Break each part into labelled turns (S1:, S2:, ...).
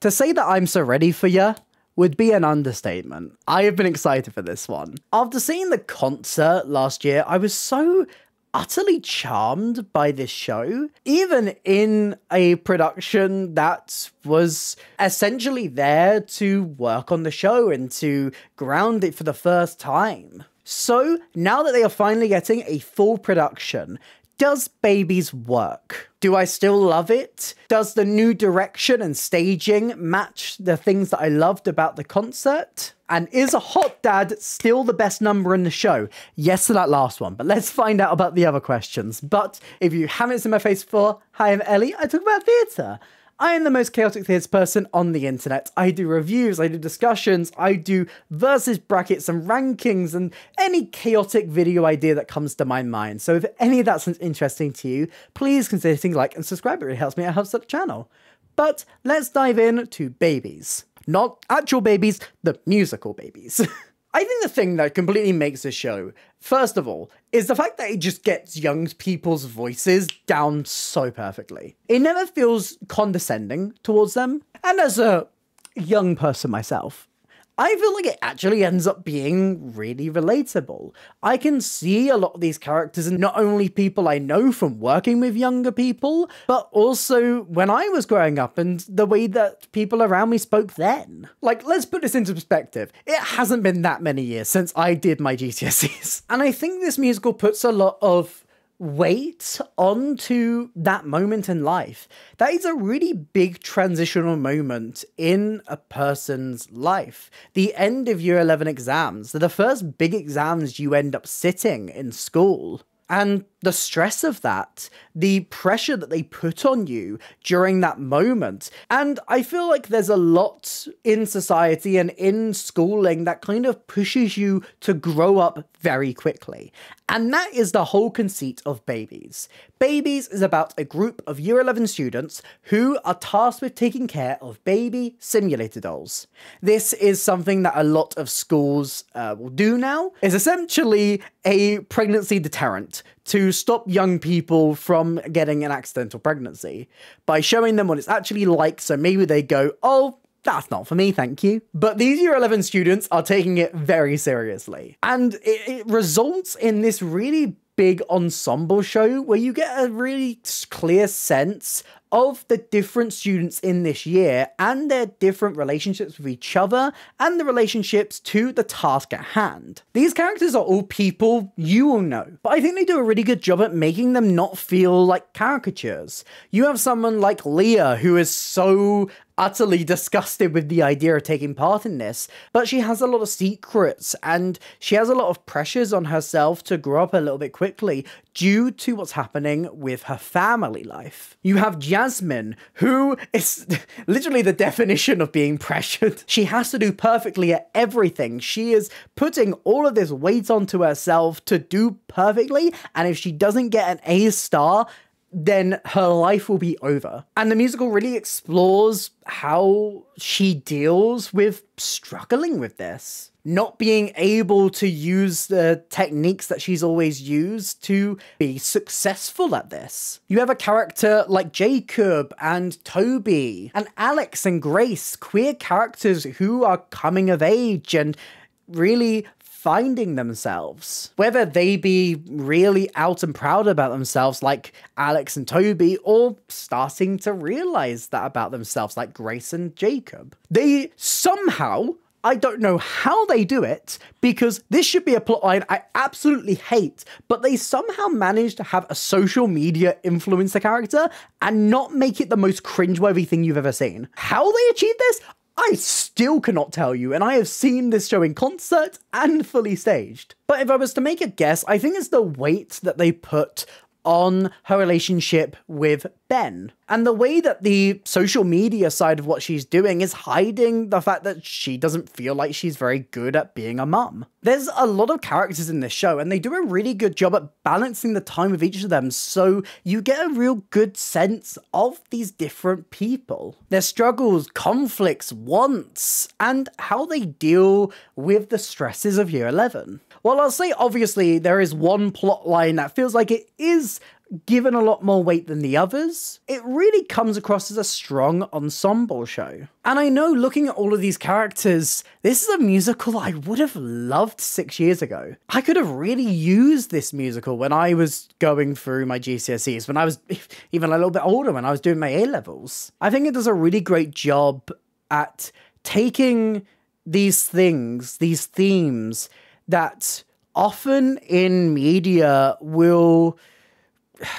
S1: To say that I'm so ready for ya would be an understatement. I have been excited for this one. After seeing the concert last year, I was so utterly charmed by this show, even in a production that was essentially there to work on the show and to ground it for the first time. So now that they are finally getting a full production, does Babies work? Do I still love it? Does the new direction and staging match the things that I loved about the concert? And is a hot dad still the best number in the show? Yes to that last one, but let's find out about the other questions. But if you haven't seen my face before, hi, I'm Ellie. I talk about theatre. I am the most chaotic theatre person on the internet. I do reviews, I do discussions, I do versus brackets and rankings and any chaotic video idea that comes to my mind. So if any of that sounds interesting to you, please consider hitting like and subscribe. It really helps me out, helps the channel. But let's dive in to Babies. Not actual babies, the musical Babies. I think the thing that completely makes this show, first of all, is the fact that it just gets young people's voices down so perfectly. It never feels condescending towards them. And as a young person myself, I feel like it actually ends up being really relatable. I can see a lot of these characters in not only people I know from working with younger people, but also when I was growing up and the way that people around me spoke then. Like, let's put this into perspective. It hasn't been that many years since I did my GCSEs. And I think this musical puts a lot of weight onto that moment in life. That is a really big transitional moment in a person's life. The end of year 11 exams, they're the first big exams you end up sitting in school. And the stress of that, the pressure that they put on you during that moment. And I feel like there's a lot in society and in schooling that kind of pushes you to grow up very quickly. And that is the whole conceit of Babies. Babies is about a group of year 11 students who are tasked with taking care of baby simulator dolls. This is something that a lot of schools will do now. It's essentially a pregnancy deterrent to stop young people from getting an accidental pregnancy by showing them what it's actually like, so maybe they go, oh, that's not for me, thank you. But these year 11 students are taking it very seriously. And it results in this really big ensemble show where you get a really clear sense of the different students in this year and their different relationships with each other and the relationships to the task at hand. These characters are all people you will know, but I think they do a really good job at making them not feel like caricatures. You have someone like Leah who is so utterly disgusted with the idea of taking part in this, but she has a lot of secrets and she has a lot of pressures on herself to grow up a little bit quickly due to what's happening with her family life. You have Jasmine, who is literally the definition of being pressured. She has to do perfectly at everything. She is putting all of this weight onto herself to do perfectly, and if she doesn't get an A star, then her life will be over. And the musical really explores how she deals with struggling with this. Not being able to use the techniques that she's always used to be successful at this. You have a character like Jacob and Toby and Alex and Grace, queer characters who are coming of age and really finding themselves, whether they be really out and proud about themselves like Alex and Toby, or starting to realize that about themselves like Grace and Jacob. They somehow, I don't know how they do it, because this should be a plotline I absolutely hate, but they somehow manage to have a social media influencer character and not make it the most cringeworthy thing you've ever seen. How they achieve this? I still cannot tell you, and I have seen this show in concert and fully staged. But if I was to make a guess, I think it's the weight that they put on her relationship with Ben. And the way that the social media side of what she's doing is hiding the fact that she doesn't feel like she's very good at being a mum. There's a lot of characters in this show, and they do a really good job at balancing the time of each of them, so you get a real good sense of these different people. Their struggles, conflicts, wants, and how they deal with the stresses of year 11. Well, I'll say obviously there is one plot line that feels like it is given a lot more weight than the others. It really comes across as a strong ensemble show. And I know, looking at all of these characters, this is a musical I would have loved 6 years ago. I could have really used this musical when I was going through my GCSEs, when I was even a little bit older, when I was doing my A-levels. I think it does a really great job at taking these things, these themes that often in media will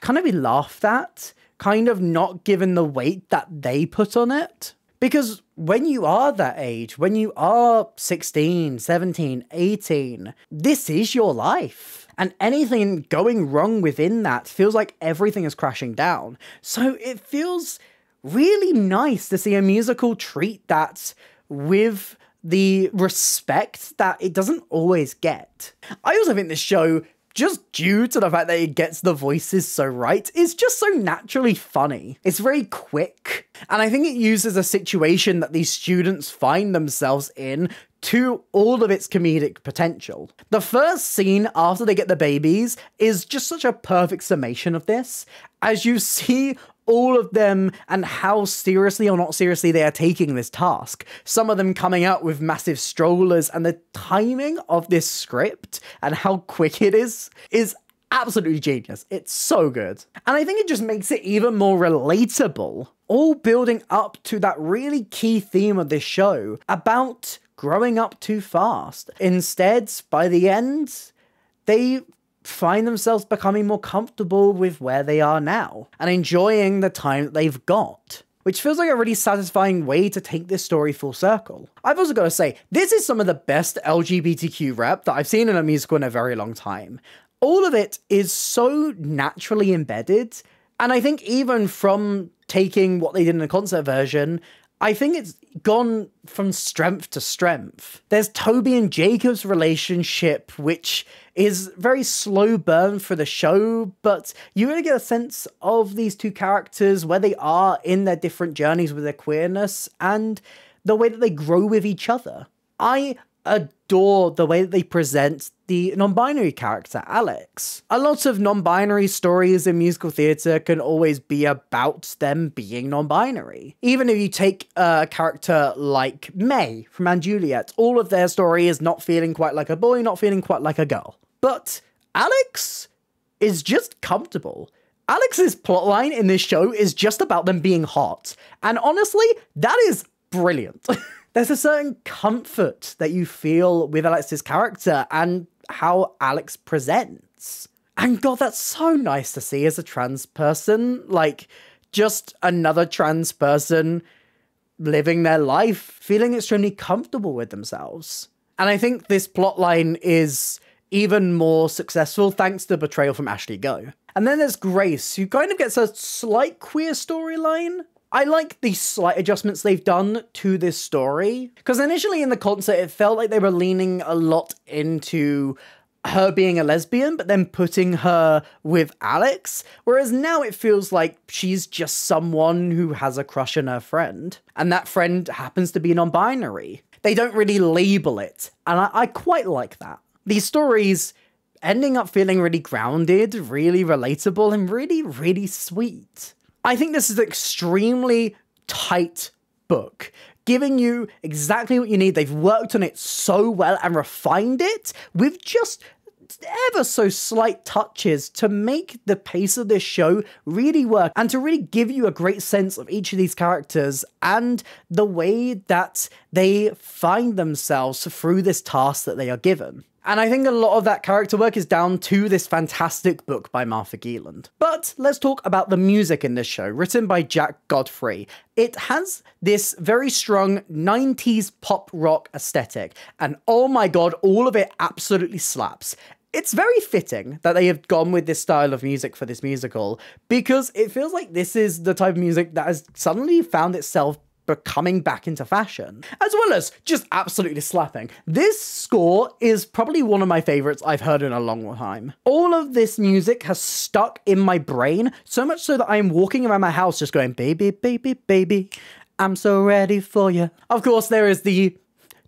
S1: kind of be laughed at, kind of not given the weight that they put on it. Because when you are that age, when you are 16, 17, 18, this is your life. And anything going wrong within that feels like everything is crashing down. So it feels really nice to see a musical treat that with the respect that it doesn't always get. I also think this show, just due to the fact that it gets the voices so right, is just so naturally funny. It's very quick, and I think it uses a situation that these students find themselves in to all of its comedic potential. The first scene after they get the babies is just such a perfect summation of this, as you see all of them and how seriously or not seriously they are taking this task. Some of them coming out with massive strollers, and the timing of this script and how quick it is absolutely genius. It's so good. And I think it just makes it even more relatable, all building up to that really key theme of this show about growing up too fast. Instead, by the end, they find themselves becoming more comfortable with where they are now and enjoying the time that they've got, which feels like a really satisfying way to take this story full circle. I've also got to say, this is some of the best LGBTQ rep that I've seen in a musical in a very long time. All of it is so naturally embedded, and I think even from taking what they did in the concert version, I think it's gone from strength to strength. There's Toby and Jacob's relationship, which is very slow burn for the show, but you really get a sense of these two characters, where they are in their different journeys with their queerness, and the way that they grow with each other. I adore the way that they present the non-binary character, Alex. A lot of non-binary stories in musical theatre can always be about them being non-binary. Even if you take a character like May from & Juliet, all of their story is not feeling quite like a boy, not feeling quite like a girl. But Alex is just comfortable. Alex's plotline in this show is just about them being hot. And honestly, that is brilliant. There's a certain comfort that you feel with Alex's character and how Alex presents. And God, that's so nice to see as a trans person. Like, just another trans person living their life, feeling extremely comfortable with themselves. And I think this plotline is even more successful thanks to the betrayal from Ashley Go. And then there's Grace, who kind of gets a slight queer storyline. I like the slight adjustments they've done to this story, because initially in the concert it felt like they were leaning a lot into her being a lesbian, but then putting her with Alex, whereas now it feels like she's just someone who has a crush on her friend, and that friend happens to be non-binary. They don't really label it, and I quite like that. These stories ending up feeling really grounded, really relatable, and really, really sweet. I think this is an extremely tight book, giving you exactly what you need. They've worked on it so well and refined it with just ever so slight touches to make the pace of this show really work and to really give you a great sense of each of these characters and the way that they find themselves through this task that they are given. And I think a lot of that character work is down to this fantastic book by Martha Geeland. But let's talk about the music in this show, written by Jack Godfrey. It has this very strong 90s pop rock aesthetic, and oh my god, all of it absolutely slaps. It's very fitting that they have gone with this style of music for this musical, because it feels like this is the type of music that has suddenly found itself coming back into fashion, as well as just absolutely slapping. This score is probably one of my favorites I've heard in a long time. All of this music has stuck in my brain, so much so that I'm walking around my house just going, baby, baby, baby, I'm so ready for you. Of course, there is the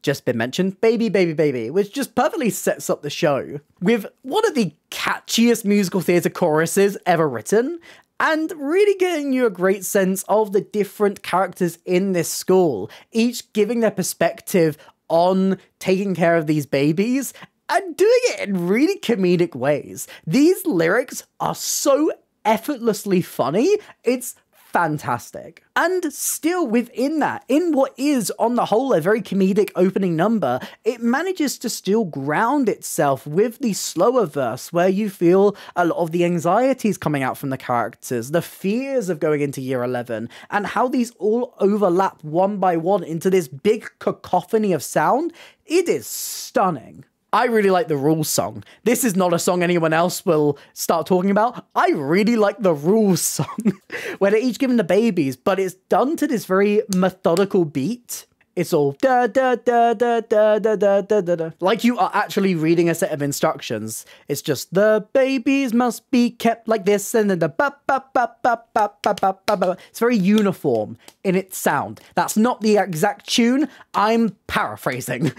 S1: just been mentioned, Baby, Baby, Baby, which just perfectly sets up the show with one of the catchiest musical theatre choruses ever written, and really getting you a great sense of the different characters in this school, each giving their perspective on taking care of these babies and doing it in really comedic ways. These lyrics are so effortlessly funny, it's fantastic. And still within that, in what is on the whole a very comedic opening number, it manages to still ground itself with the slower verse where you feel a lot of the anxieties coming out from the characters, the fears of going into year 11, and how these all overlap one by one into this big cacophony of sound. It is stunning. I really like the Rules song. This is not a song anyone else will start talking about. I really like the Rules song, where they're each given the babies, but it's done to this very methodical beat. It's all da da da da da da da da da, like you are actually reading a set of instructions. It's just the babies must be kept like this, and then the ba ba ba ba ba ba ba ba ba. It's very uniform in its sound. That's not the exact tune. I'm paraphrasing.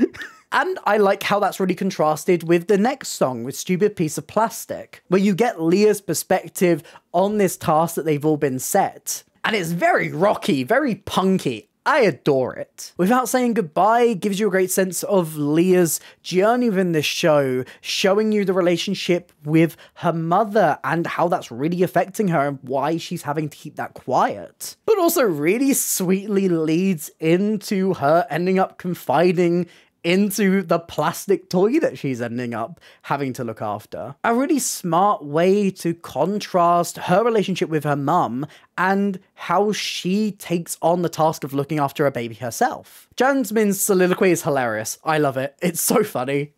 S1: And I like how that's really contrasted with the next song, with Stupid Piece of Plastic, where you get Leah's perspective on this task that they've all been set. And it's very rocky, very punky. I adore it. Without Saying Goodbye gives you a great sense of Leah's journey within this show, showing you the relationship with her mother and how that's really affecting her and why she's having to keep that quiet. But also really sweetly leads into her ending up confiding into the plastic toy that she's ending up having to look after. A really smart way to contrast her relationship with her mum and how she takes on the task of looking after a baby herself. Jasmine's soliloquy is hilarious. I love it. It's so funny.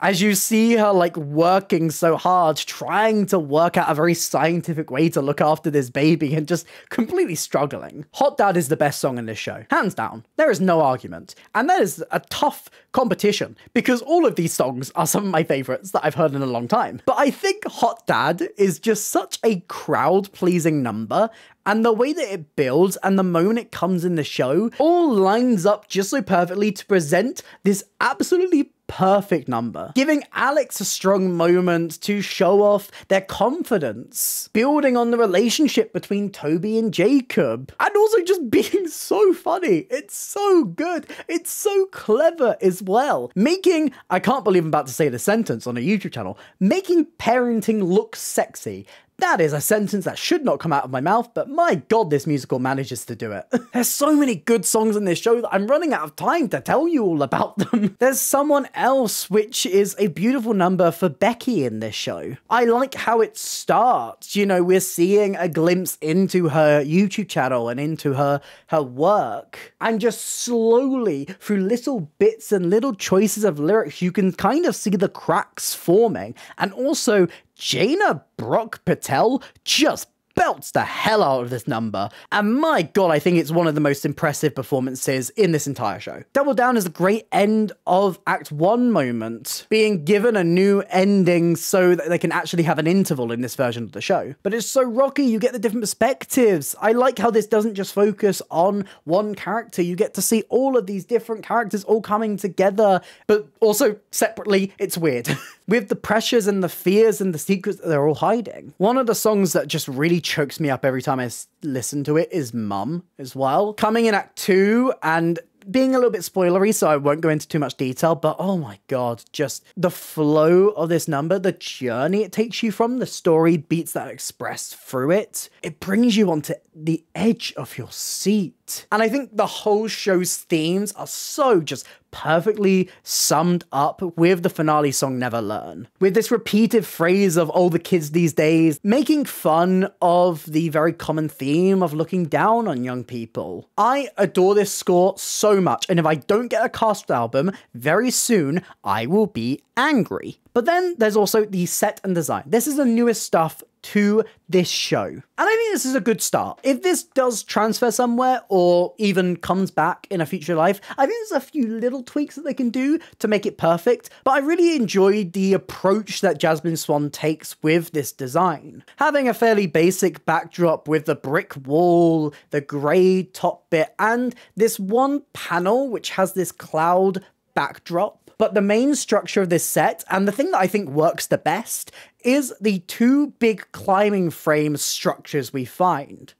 S1: As you see her like working so hard, trying to work out a very scientific way to look after this baby and just completely struggling. Hot Dad is the best song in this show. Hands down. There is no argument. And that is a tough competition because all of these songs are some of my favorites that I've heard in a long time. But I think Hot Dad is just such a crowd-pleasing number, and the way that it builds and the moment it comes in the show all lines up just so perfectly to present this absolutely perfect number, giving Alex a strong moment to show off their confidence, building on the relationship between Toby and Jacob, and also just being so funny. It's so good. It's so clever as well. Making, I can't believe I'm about to say the sentence on a YouTube channel, making parenting look sexy. That is a sentence that should not come out of my mouth, but my god, this musical manages to do it. There's so many good songs in this show that I'm running out of time to tell you all about them. There's Someone Else, which is a beautiful number for Becky in this show. I like how it starts. You know, we're seeing a glimpse into her YouTube channel and into her work. And just slowly, through little bits and little choices of lyrics, you can kind of see the cracks forming. And also, Jaina Brock Patel just belts the hell out of this number, and my god, I think it's one of the most impressive performances in this entire show. Double Down is a great end of Act 1 moment, being given a new ending so that they can actually have an interval in this version of the show. But it's so rocky, you get the different perspectives. I like how this doesn't just focus on one character, you get to see all of these different characters all coming together, but also separately, it's weird. With the pressures and the fears and the secrets that they're all hiding. One of the songs that just really chokes me up every time I listen to it is Mum as well. Coming in Act 2 and being a little bit spoilery, so I won't go into too much detail, but oh my god, just the flow of this number, the journey it takes you from, the story beats that are expressed through it, it brings you onto the edge of your seat. And I think the whole show's themes are so just perfectly summed up with the finale song Never Learn. With this repeated phrase of all the kids these days, making fun of the very common theme of looking down on young people. I adore this score so much, and if I don't get a cast album very soon, I will be angry. But then there's also the set and design. This is the newest stuff to this show. And I think this is a good start. If this does transfer somewhere or even comes back in a future life, I think there's a few little tweaks that they can do to make it perfect, but I really enjoyed the approach that Jasmine Swan takes with this design. Having a fairly basic backdrop with the brick wall, the grey top bit, and this one panel which has this cloud backdrop. But the main structure of this set, and the thing that I think works the best, is the two big climbing frame structures we find,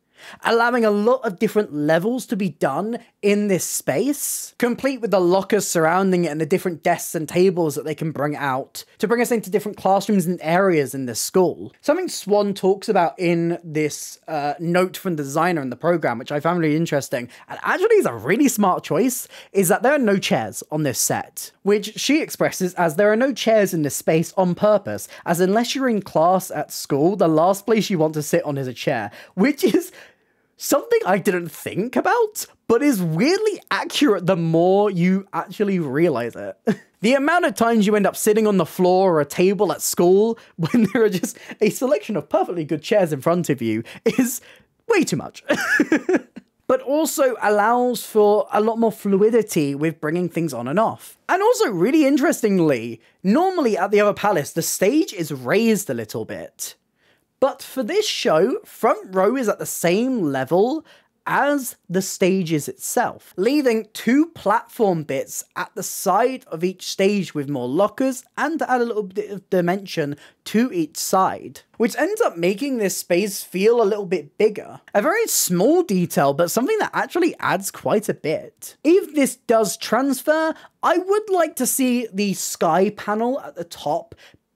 S1: allowing a lot of different levels to be done in this space, complete with the lockers surrounding it and the different desks and tables that they can bring out to bring us into different classrooms and areas in this school. Something Swan talks about in this note from the designer in the program, which I found really interesting, and actually is a really smart choice, is that there are no chairs on this set, which she expresses as there are no chairs in this space on purpose, as unless you're in class at school, the last place you want to sit on is a chair, which is something I didn't think about, but is weirdly accurate the more you actually realize it. The amount of times you end up sitting on the floor or a table at school when there are just a selection of perfectly good chairs in front of you is way too much. But also allows for a lot more fluidity with bringing things on and off. And also, really interestingly, normally at the other palace, the stage is raised a little bit. But for this show, front row is at the same level as the stages itself, leaving two platform bits at the side of each stage with more lockers and to add a little bit of dimension to each side, which ends up making this space feel a little bit bigger. A very small detail, but something that actually adds quite a bit. If this does transfer, I would like to see the sky panel at the top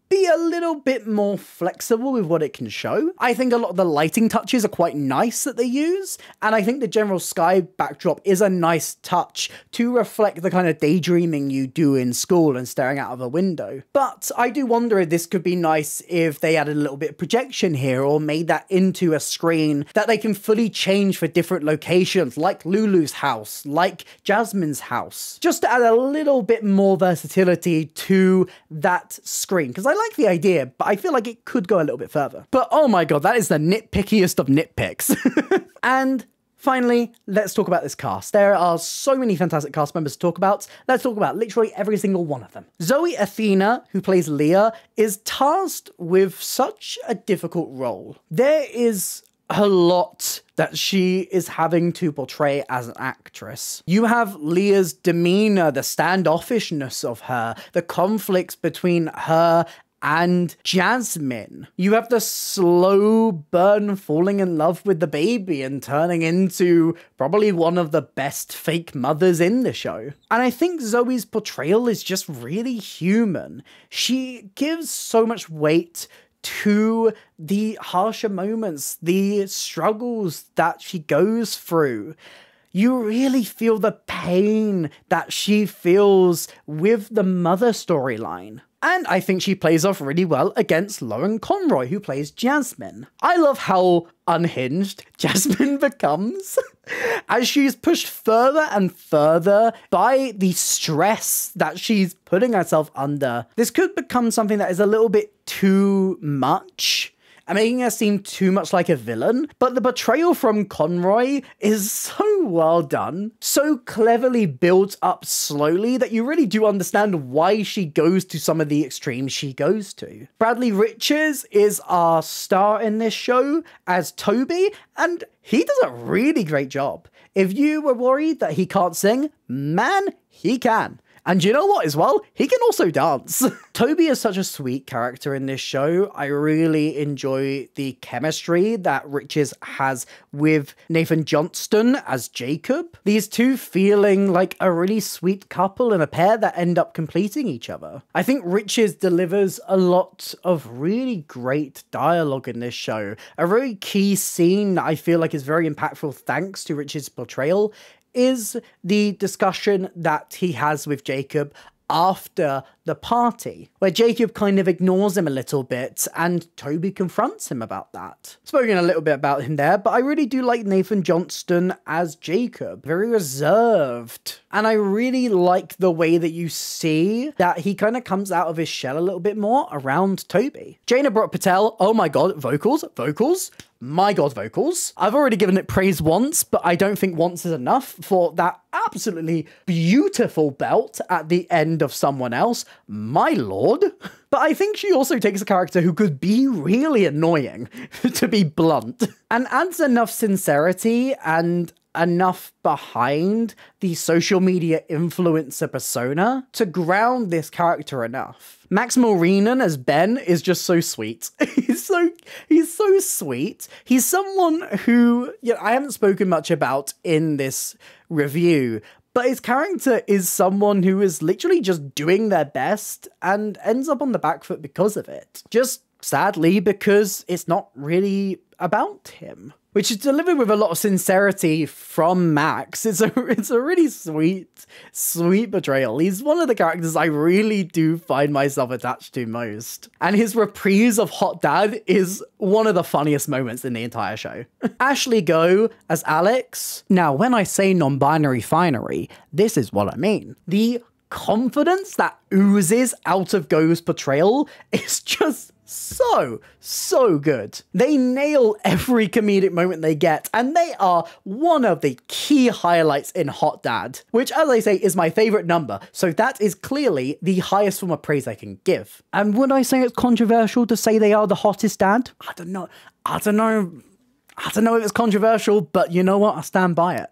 S1: be a little bit more flexible with what it can show. I think a lot of the lighting touches are quite nice that they use, and I think the general sky backdrop is a nice touch to reflect the kind of daydreaming you do in school and staring out of a window. But I do wonder if this could be nice if they added a little bit of projection here or made that into a screen that they can fully change for different locations, like Lulu's house, like Jasmine's house, just to add a little bit more versatility to that screen, because I like the idea, but I feel like it could go a little bit further. But oh my god, that is the nitpickiest of nitpicks. And finally, let's talk about this cast. There are so many fantastic cast members to talk about. Let's talk about literally every single one of them. Zoe Athena, who plays Leah, is tasked with such a difficult role. There is a lot that she is having to portray as an actress. You have Leah's demeanor, the standoffishness of her, the conflicts between her and Jasmine. You have the slow burn falling in love with the baby and turning into probably one of the best fake mothers in the show. And I think Zoe's portrayal is just really human. She gives so much weight to the harsher moments, the struggles that she goes through. You really feel the pain that she feels with the mother storyline. And I think she plays off really well against Lauren Conroy, who plays Jasmine. I love how unhinged Jasmine becomes as she's pushed further and further by the stress that she's putting herself under. This could become something that is a little bit too much and making her seem too much like a villain, but the betrayal from Conroy is so well done, so cleverly built up slowly that you really do understand why she goes to some of the extremes she goes to. Bradley Richards is our star in this show as Toby, and he does a really great job. If you were worried that he can't sing, man, he can. And you know what as well? He can also dance. Toby is such a sweet character in this show. I really enjoy the chemistry that Richards has with Nathan Johnston as Jacob. These two feeling like a really sweet couple and a pair that end up completing each other. I think Richards delivers a lot of really great dialogue in this show. A very key scene that I feel like is very impactful thanks to Richards' portrayal is the discussion that he has with Jacob after the party, where Jacob kind of ignores him a little bit and Toby confronts him about that. Spoken a little bit about him there, but I really do like Nathan Johnston as Jacob. Very reserved. And I really like the way that you see that he kind of comes out of his shell a little bit more around Toby. Jaina Brooke Patel, oh my god, vocals. My god, vocals. I've already given it praise once, but I don't think once is enough for that absolutely beautiful belt at the end of Someone Else. My lord. But I think she also takes a character who could be really annoying, to be blunt, and adds enough sincerity and enough behind the social media influencer persona to ground this character enough. Max Moreenan as Ben is just so sweet. he's so sweet. He's someone who, I haven't spoken much about in this review, but his character is someone who is literally just doing their best and ends up on the back foot because of it. Just sadly, because it's not really about him, which is delivered with a lot of sincerity from Max. It's a really sweet portrayal. He's one of the characters I really do find myself attached to most. And his reprise of Hot Dad is one of the funniest moments in the entire show. Ashley Gough as Alex. Now, when I say non-binary finery, this is what I mean. The confidence that oozes out of Gough's portrayal is just so good. They nail every comedic moment they get, and they are one of the key highlights in Hot Dad, which, as I say, is my favorite number, so that is clearly the highest form of praise I can give. And would I say it's controversial to say they are the hottest dad? I don't know if it's controversial, but you know what? I stand by it.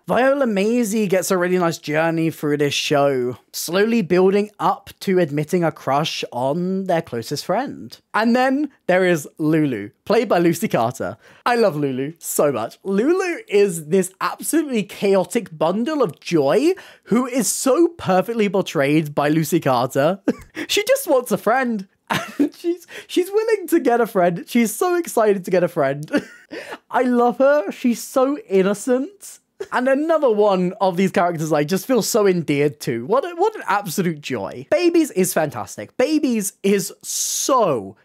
S1: Viola Maisie gets a really nice journey through this show, slowly building up to admitting a crush on their closest friend. And then there is Lulu, played by Lucy Carter. I love Lulu so much. Lulu is this absolutely chaotic bundle of joy who is so perfectly portrayed by Lucy Carter. She just wants a friend. And she's willing to get a friend. She's so excited to get a friend. I love her. She's so innocent. And another one of these characters I just feel so endeared to. What an absolute joy. Babies is fantastic. Babies is so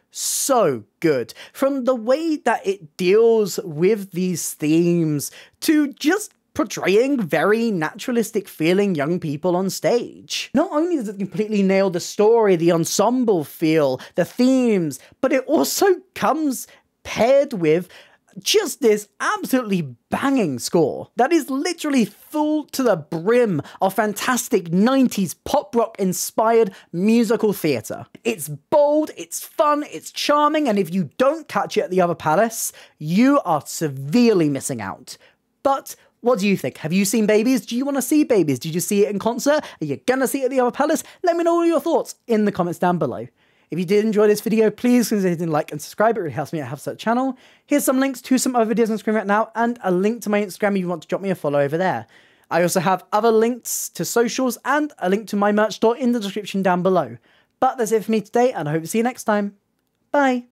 S1: good. From the way that it deals with these themes to just portraying very naturalistic feeling young people on stage. Not only does it completely nail the story, the ensemble feel, the themes, but it also comes paired with just this absolutely banging score that is literally full to the brim of fantastic 90s pop rock inspired musical theatre. It's bold, it's fun, it's charming, and if you don't catch it at the Other Palace, you are severely missing out. But what do you think? Have you seen Babies? Do you want to see Babies? Did you see it in concert? Are you gonna see it at the Other Palace? Let me know all your thoughts in the comments down below. If you did enjoy this video, please consider hitting like and subscribe. It really helps me out have such a channel. Here's some links to some other videos on screen right now, and a link to my Instagram if you want to drop me a follow over there. I also have other links to socials and a link to my merch store in the description down below. But that's it for me today, and I hope to see you next time. Bye.